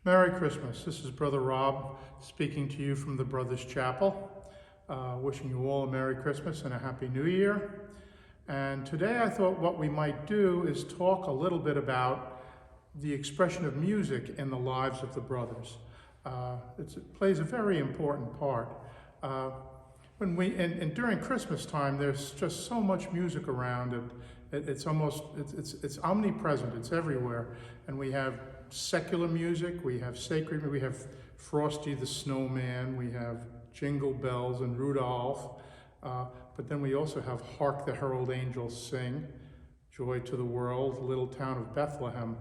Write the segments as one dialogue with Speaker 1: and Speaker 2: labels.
Speaker 1: Merry Christmas. This is Brother Rob speaking to you from the Brothers Chapel. Wishing you all a Merry Christmas and a Happy New Year. And today I thought what we might do is talk a little bit about the expression of music in the lives of the brothers. It plays a very important part. During Christmas time, there's just so much music around, and it's omnipresent. It's everywhere, and we have secular music, we have sacred, we have Frosty the Snowman, we have Jingle Bells and Rudolph, but then we also have Hark the Herald Angels Sing, Joy to the World, Little Town of Bethlehem,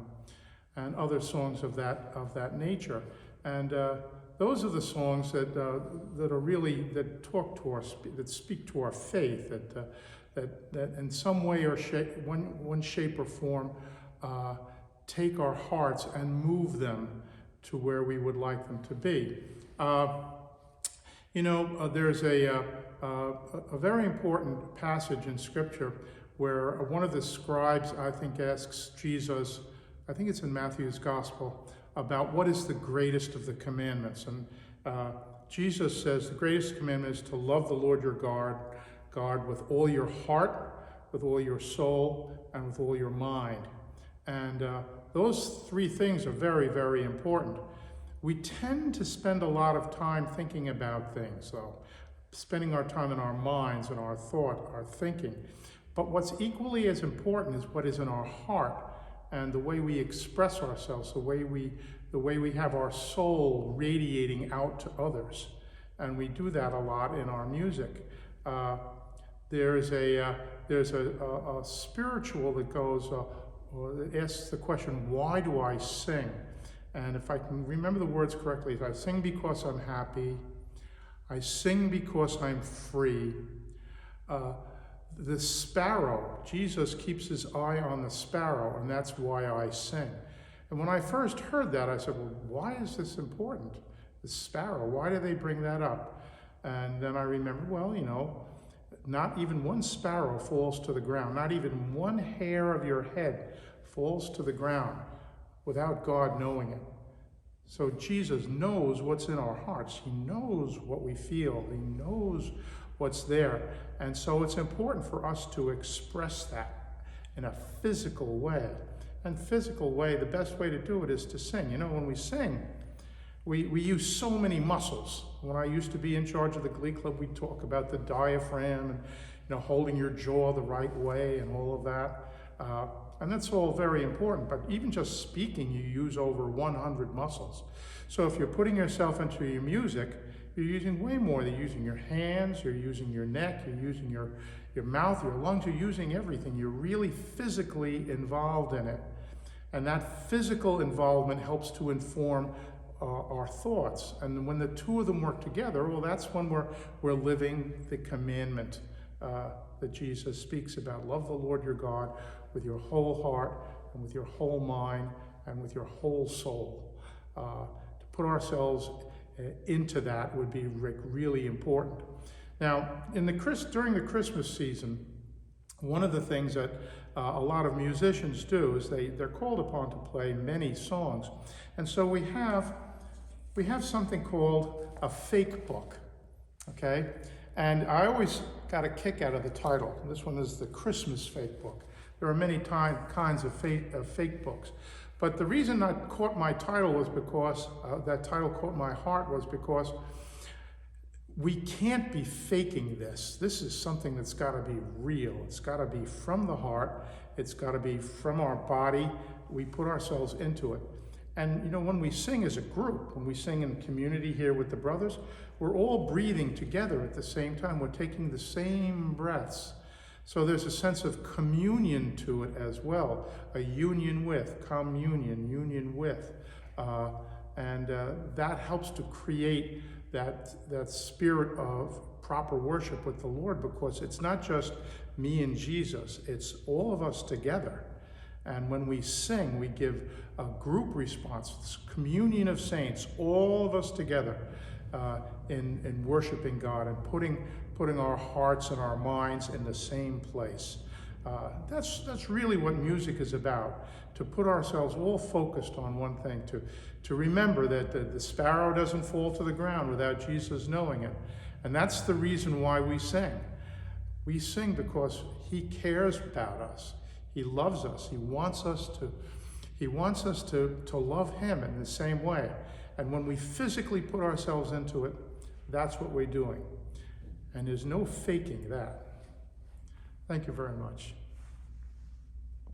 Speaker 1: and other songs of that nature. And those are the songs that talk to our, that speak to our faith, that in some way or shape, one shape or form, take our hearts and move them to where we would like them to be. There's a very important passage in Scripture where one of the scribes, I think, asks Jesus, I think it's in Matthew's Gospel, about what is the greatest of the commandments. And Jesus says the greatest commandment is to love the Lord your God with all your heart, with all your soul, and with all your mind. And those three things are very, very important. We tend to spend a lot of time thinking about things, though, spending our time in our minds and our thought, our thinking. But what's equally as important is what is in our heart and the way we express ourselves, the way we have our soul radiating out to others. And we do that a lot in our music. There's a spiritual that goes, it asks the question, why do I sing? And if I can remember the words correctly, I sing because I'm happy. I sing because I'm free. The sparrow, Jesus keeps his eye on the sparrow, and that's why I sing. And when I first heard that, I said, well, why is this important? The sparrow, why do they bring that up? And then I remembered, well, not even one sparrow falls to the ground. Not even one hair of your head falls to the ground without God knowing it. So Jesus knows what's in our hearts. He knows what we feel. He knows what's there. And so it's important for us to express that in a physical way. And physical way, the best way to do it is to sing. When we sing, we use so many muscles. When I used to be in charge of the Glee Club, we'd talk about the diaphragm and holding your jaw the right way and all of that. And that's all very important, but even just speaking, you use over 100 muscles. So if you're putting yourself into your music, you're using way more. You're using your hands, you're using your neck, you're using your mouth, your lungs, you're using everything. You're really physically involved in it. And that physical involvement helps to inform our thoughts. And when the two of them work together, well, that's when we're living the commandment that Jesus speaks about. Love the Lord your God with your whole heart and with your whole mind and with your whole soul. To put ourselves into that would be really important. Now, during the Christmas season, one of the things that a lot of musicians do is they're called upon to play many songs. And so we have something called a fake book, okay? And I always got a kick out of the title. This one is the Christmas fake book. There are many kinds of fake books. But the reason that caught my title was because, that title caught my heart was because we can't be faking this. This is something that's got to be real. It's got to be from the heart. It's got to be from our body. We put ourselves into it. And when we sing as a group, when we sing in community here with the brothers, we're all breathing together at the same time. We're taking the same breaths. So there's a sense of communion to it as well. A union with, communion, union with. And that helps to create that spirit of proper worship with the Lord, because it's not just me and Jesus, it's all of us together. And when we sing, we give a group response, this communion of saints, all of us together in worshiping God and putting our hearts and our minds in the same place. That's really what music is about, to put ourselves all focused on one thing, to remember that the sparrow doesn't fall to the ground without Jesus knowing it. And that's the reason why we sing. We sing because he cares about us. He loves us. He wants us to love him in the same way. And when we physically put ourselves into it, that's what we're doing. And there's no faking that. Thank you very much.